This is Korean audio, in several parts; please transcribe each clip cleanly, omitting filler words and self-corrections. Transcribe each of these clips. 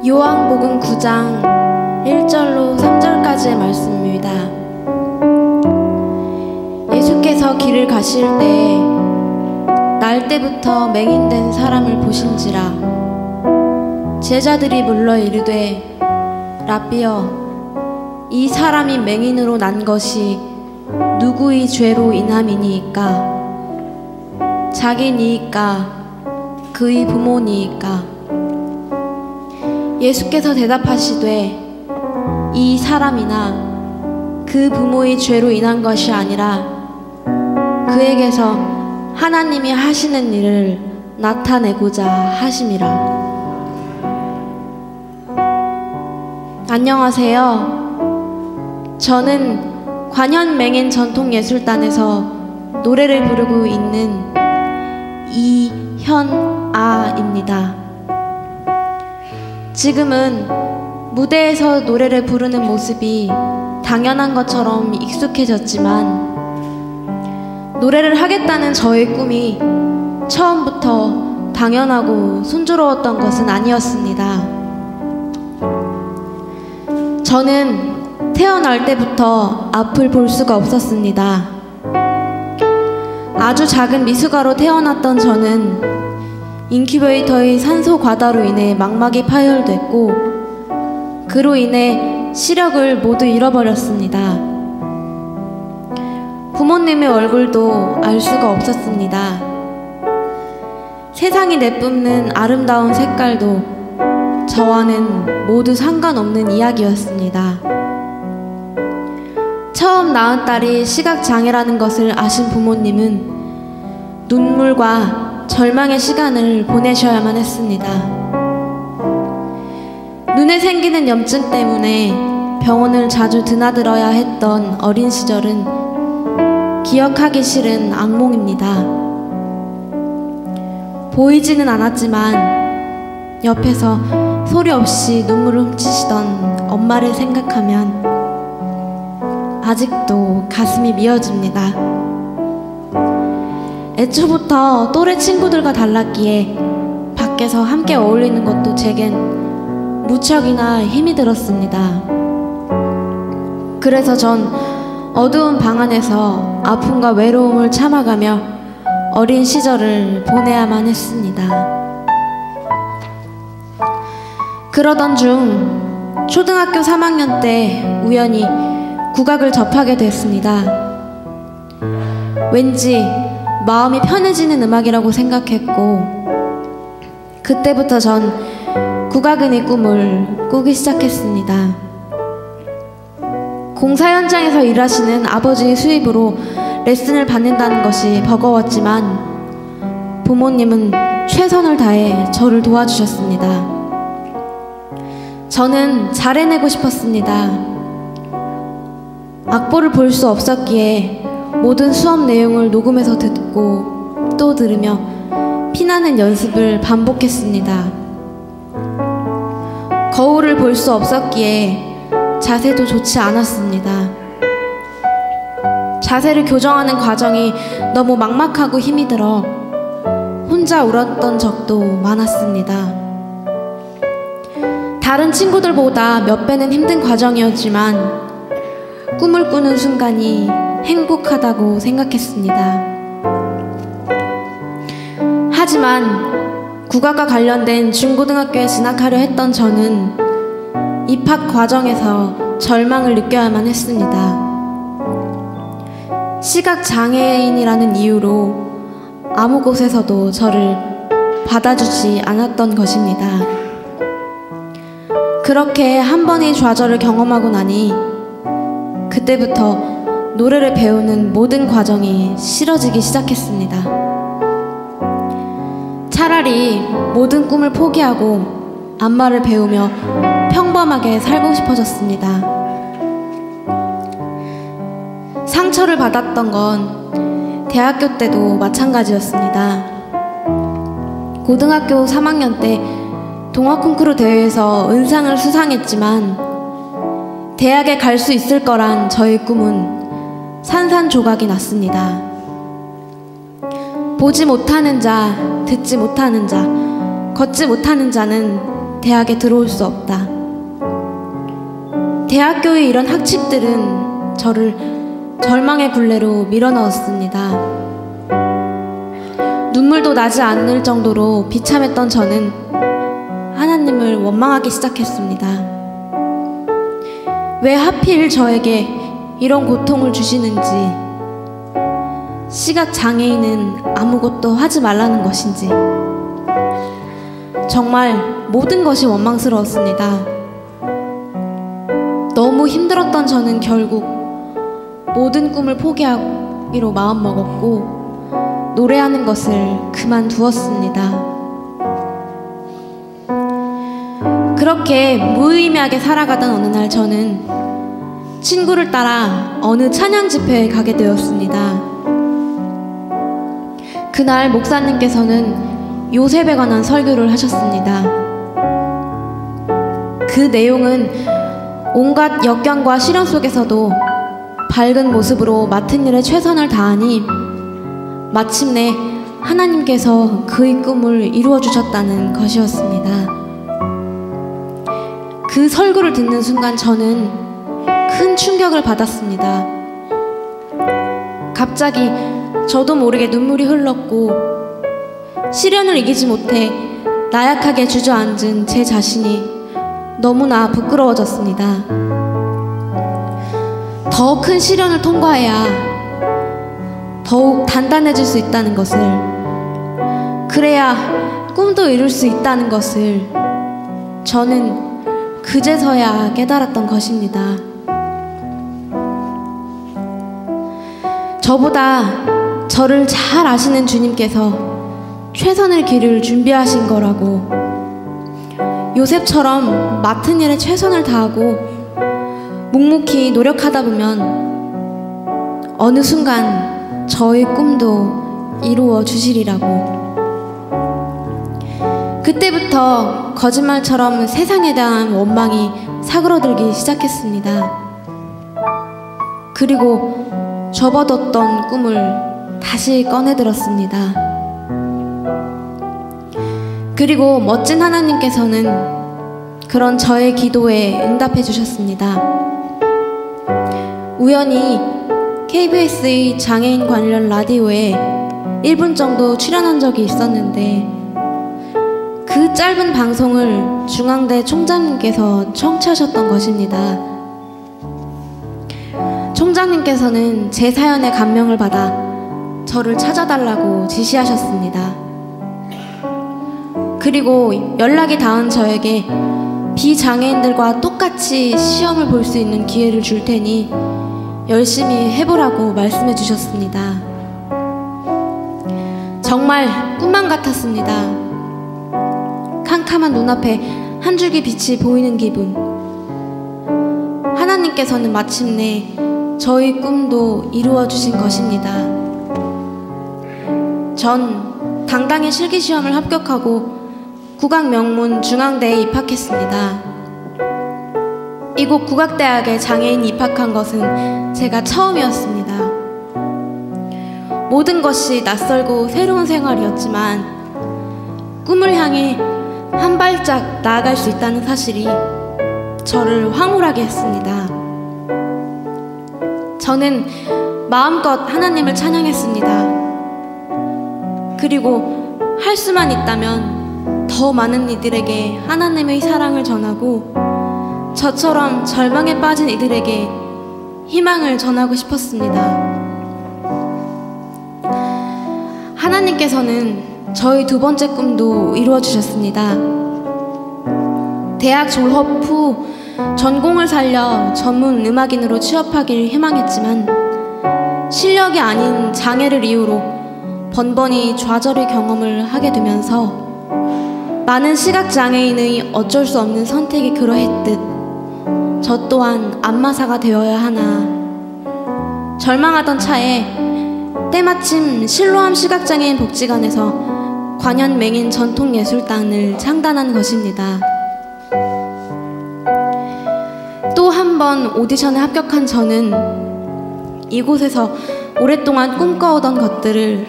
요한복음 9장 1절로 3절까지의 말씀입니다. 예수께서 길을 가실 때 날 때부터 맹인된 사람을 보신지라. 제자들이 물러 이르되 라삐여, 이 사람이 맹인으로 난 것이 누구의 죄로 인함이니이까? 자기니이까 그의 부모니이까? 예수께서 대답하시되 이 사람이나 그 부모의 죄로 인한 것이 아니라 그에게서 하나님이 하시는 일을 나타내고자 하심이라. 안녕하세요. 저는 관현맹인 전통예술단에서 노래를 부르고 있는 이현아입니다. 지금은 무대에서 노래를 부르는 모습이 당연한 것처럼 익숙해졌지만 노래를 하겠다는 저의 꿈이 처음부터 당연하고 순조로웠던 것은 아니었습니다. 저는 태어날 때부터 앞을 볼 수가 없었습니다. 아주 작은 미숙아로 태어났던 저는 인큐베이터의 산소 과다로 인해 망막이 파열됐고 그로 인해 시력을 모두 잃어버렸습니다. 부모님의 얼굴도 알 수가 없었습니다. 세상이 내뿜는 아름다운 색깔도 저와는 모두 상관없는 이야기였습니다. 처음 낳은 딸이 시각장애라는 것을 아신 부모님은 눈물과 절망의 시간을 보내셔야만 했습니다. 눈에 생기는 염증 때문에 병원을 자주 드나들어야 했던 어린 시절은 기억하기 싫은 악몽입니다. 보이지는 않았지만 옆에서 소리 없이 눈물을 훔치시던 엄마를 생각하면 아직도 가슴이 미어집니다. 애초부터 또래 친구들과 달랐기에 밖에서 함께 어울리는 것도 제겐 무척이나 힘이 들었습니다. 그래서 전 어두운 방 안에서 아픔과 외로움을 참아가며 어린 시절을 보내야만 했습니다. 그러던 중 초등학교 3학년 때 우연히 국악을 접하게 됐습니다. 왠지 마음이 편해지는 음악이라고 생각했고 그때부터 전 국악인의 꿈을 꾸기 시작했습니다. 공사 현장에서 일하시는 아버지의 수입으로 레슨을 받는다는 것이 버거웠지만 부모님은 최선을 다해 저를 도와주셨습니다. 저는 잘해내고 싶었습니다. 악보를 볼 수 없었기에 모든 수업 내용을 녹음해서 듣고 또 들으며 피나는 연습을 반복했습니다. 거울을 볼 수 없었기에 자세도 좋지 않았습니다. 자세를 교정하는 과정이 너무 막막하고 힘이 들어 혼자 울었던 적도 많았습니다. 다른 친구들보다 몇 배는 힘든 과정이었지만 꿈을 꾸는 순간이 행복하다고 생각했습니다. 하지만 국악과 관련된 중고등학교에 진학하려 했던 저는 입학 과정에서 절망을 느껴야만 했습니다. 시각장애인이라는 이유로 아무 곳에서도 저를 받아주지 않았던 것입니다. 그렇게 한 번의 좌절을 경험하고 나니 그때부터 노래를 배우는 모든 과정이 싫어지기 시작했습니다. 차라리 모든 꿈을 포기하고 안마를 배우며 평범하게 살고 싶어졌습니다. 상처를 받았던 건 대학교 때도 마찬가지였습니다. 고등학교 3학년 때 동화 콩쿠르 대회에서 은상을 수상했지만 대학에 갈 수 있을 거란 저의 꿈은 산산조각이 났습니다. 보지 못하는 자, 듣지 못하는 자, 걷지 못하는 자는 대학에 들어올 수 없다. 대학교의 이런 학칙들은 저를 절망의 굴레로 밀어넣었습니다. 눈물도 나지 않을 정도로 비참했던 저는 하나님을 원망하기 시작했습니다. 왜 하필 저에게 이런 고통을 주시는지, 시각장애인은 아무것도 하지 말라는 것인지, 정말 모든 것이 원망스러웠습니다. 너무 힘들었던 저는 결국 모든 꿈을 포기하기로 마음먹었고 노래하는 것을 그만두었습니다. 그렇게 무의미하게 살아가던 어느 날 저는 친구를 따라 어느 찬양 집회에 가게 되었습니다. 그날 목사님께서는 요셉에 관한 설교를 하셨습니다. 그 내용은 온갖 역경과 시련 속에서도 밝은 모습으로 맡은 일에 최선을 다하니 마침내 하나님께서 그의 꿈을 이루어 주셨다는 것이었습니다. 그 설교를 듣는 순간 저는 큰 충격을 받았습니다. 갑자기 저도 모르게 눈물이 흘렀고 시련을 이기지 못해 나약하게 주저앉은 제 자신이 너무나 부끄러워졌습니다. 더 큰 시련을 통과해야 더욱 단단해질 수 있다는 것을, 그래야 꿈도 이룰 수 있다는 것을 저는 그제서야 깨달았던 것입니다. 저보다 저를 잘 아시는 주님께서 최선의 길을 준비하신 거라고, 요셉처럼 맡은 일에 최선을 다하고 묵묵히 노력하다 보면 어느 순간 저의 꿈도 이루어 주시리라고. 그때부터 거짓말처럼 세상에 대한 원망이 사그러들기 시작했습니다. 그리고 접어뒀던 꿈을 다시 꺼내들었습니다. 그리고 멋진 하나님께서는 그런 저의 기도에 응답해 주셨습니다. 우연히 KBS의 장애인 관련 라디오에 1분 정도 출연한 적이 있었는데, 그 짧은 방송을 중앙대 총장님께서 청취하셨던 것입니다. 총장님께서는 제 사연에 감명을 받아 저를 찾아달라고 지시하셨습니다. 그리고 연락이 닿은 저에게 비장애인들과 똑같이 시험을 볼 수 있는 기회를 줄 테니 열심히 해보라고 말씀해 주셨습니다. 정말 꿈만 같았습니다. 캄캄한 눈앞에 한 줄기 빛이 보이는 기분. 하나님께서는 마침내 저희 꿈도 이루어 주신 것입니다. 전 당당히 실기시험을 합격하고 국악 명문 중앙대에 입학했습니다. 이곳 국악대학에 장애인이 입학한 것은 제가 처음이었습니다. 모든 것이 낯설고 새로운 생활이었지만 꿈을 향해 한 발짝 나아갈 수 있다는 사실이 저를 황홀하게 했습니다. 저는 마음껏 하나님을 찬양했습니다. 그리고 할 수만 있다면 더 많은 이들에게 하나님의 사랑을 전하고 저처럼 절망에 빠진 이들에게 희망을 전하고 싶었습니다. 하나님께서는 저희 두 번째 꿈도 이루어 주셨습니다. 대학 졸업 후 전공을 살려 전문 음악인으로 취업하기를 희망했지만 실력이 아닌 장애를 이유로 번번이 좌절의 경험을 하게 되면서 많은 시각장애인의 어쩔 수 없는 선택이 그러했듯 저 또한 안마사가 되어야 하나 절망하던 차에 때마침 실로암 시각장애인 복지관에서 관현맹인 전통예술단을 창단한 것입니다. 또 한 번 오디션에 합격한 저는 이곳에서 오랫동안 꿈꿔오던 것들을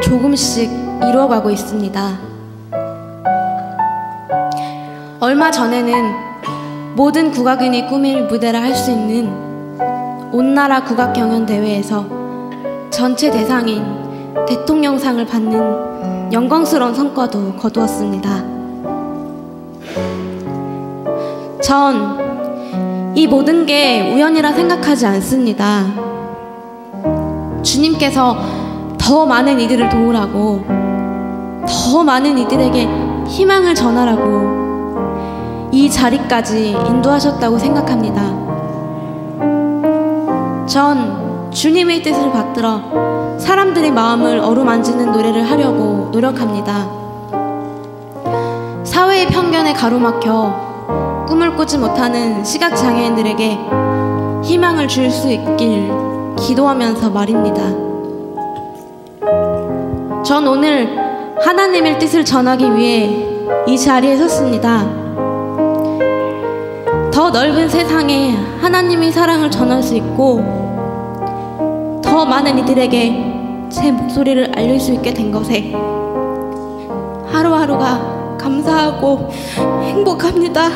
조금씩 이루어가고 있습니다. 얼마 전에는 모든 국악인이 꾸밀 무대를 할 수 있는 온나라 국악경연대회에서 전체 대상인 대통령상을 받는 영광스러운 성과도 거두었습니다. 전 이 모든 게 우연이라 생각하지 않습니다. 주님께서 더 많은 이들을 도우라고, 더 많은 이들에게 희망을 전하라고 이 자리까지 인도하셨다고 생각합니다. 전 주님의 뜻을 받들어 사람들의 마음을 어루만지는 노래를 하려고 노력합니다. 사회의 편견에 가로막혀 꿈을 꾸지 못하는 시각장애인들에게 희망을 줄 수 있길 기도하면서 말입니다. 전 오늘 하나님의 뜻을 전하기 위해 이 자리에 섰습니다. 더 넓은 세상에 하나님의 사랑을 전할 수 있고 더 많은 이들에게 제 목소리를 알릴 수 있게 된 것에 하루하루가 감사하고 행복합니다.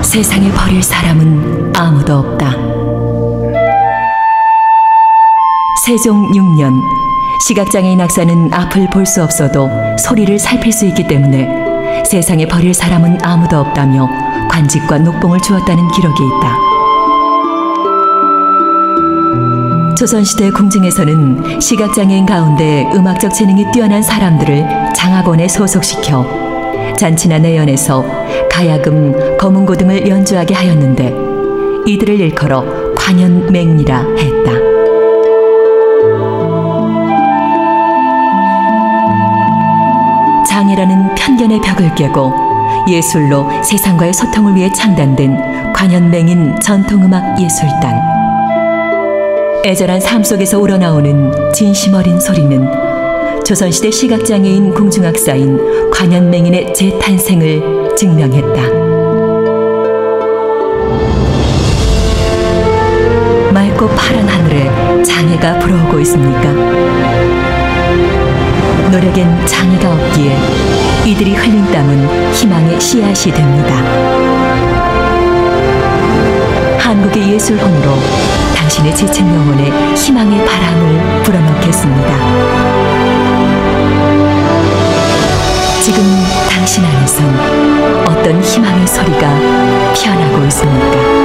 세상에 버릴 사람은 아무도 없다. 세종 6년 시각장애인 학사는 앞을 볼 수 없어도 소리를 살필 수 있기 때문에 세상에 버릴 사람은 아무도 없다며 관직과 녹봉을 주었다는 기록이 있다. 조선시대 궁중에서는 시각장애인 가운데 음악적 재능이 뛰어난 사람들을 장학원에 소속시켜 잔치나 내연에서 가야금, 거문고 등을 연주하게 하였는데 이들을 일컬어 관현맹리라 했다. 장애라는 편견의 벽을 깨고 예술로 세상과의 소통을 위해 창단된 관현맹인 전통음악 예술단. 애절한 삶 속에서 우러나오는 진심 어린 소리는 조선시대 시각장애인 궁중악사인 관현맹인의 재탄생을 증명했다. 맑고 파란 하늘에 장애가 불어오고 있습니까? 노력엔 장애가 없기에 이들이 흘린 땀은 희망의 씨앗이 됩니다. 한국의 예술혼으로 당신의 지친 영혼에 희망의 바람을 불어넣겠습니다. 지금 당신 안에선 어떤 희망의 소리가 피어나고 있습니까?